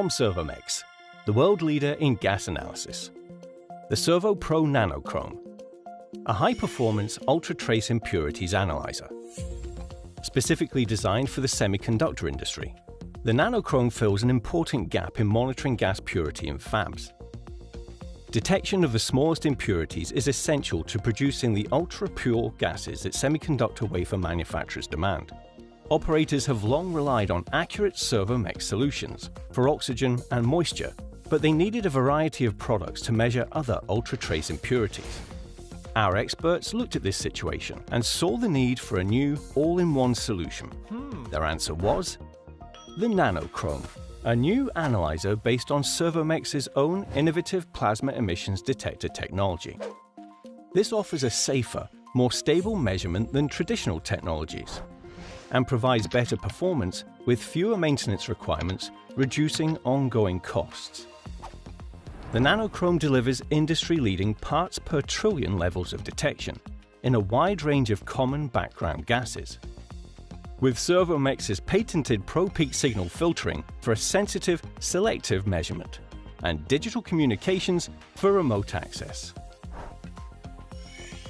From SERVOPRO, the world leader in gas analysis. The SERVOPRO Nanochrome, a high-performance ultra-trace impurities analyzer. Specifically designed for the semiconductor industry, the Nanochrome fills an important gap in monitoring gas purity in fabs. Detection of the smallest impurities is essential to producing the ultra-pure gases that semiconductor wafer manufacturers demand. Operators have long relied on accurate SERVOPRO solutions for oxygen and moisture, but they needed a variety of products to measure other ultra-trace impurities. Our experts looked at this situation and saw the need for a new, all-in-one solution. Their answer was the Nanochrome, a new analyzer based on SERVOPRO's own innovative plasma emissions detector technology. This offers a safer, more stable measurement than traditional technologies, and provides better performance with fewer maintenance requirements, reducing ongoing costs. The Nanochrome delivers industry-leading parts per trillion levels of detection in a wide range of common background gases. With SERVOPRO's patented Pro-Peak signal filtering for a sensitive, selective measurement, and digital communications for remote access.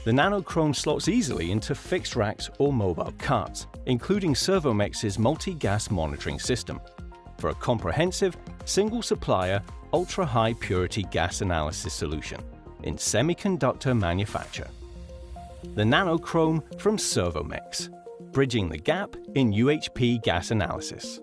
The Nanochrome slots easily into fixed racks or mobile carts, including SERVOPRO's multi-gas monitoring system, for a comprehensive, single-supplier, ultra-high purity gas analysis solution in semiconductor manufacture. The Nanochrome from SERVOPRO, bridging the gap in UHP gas analysis.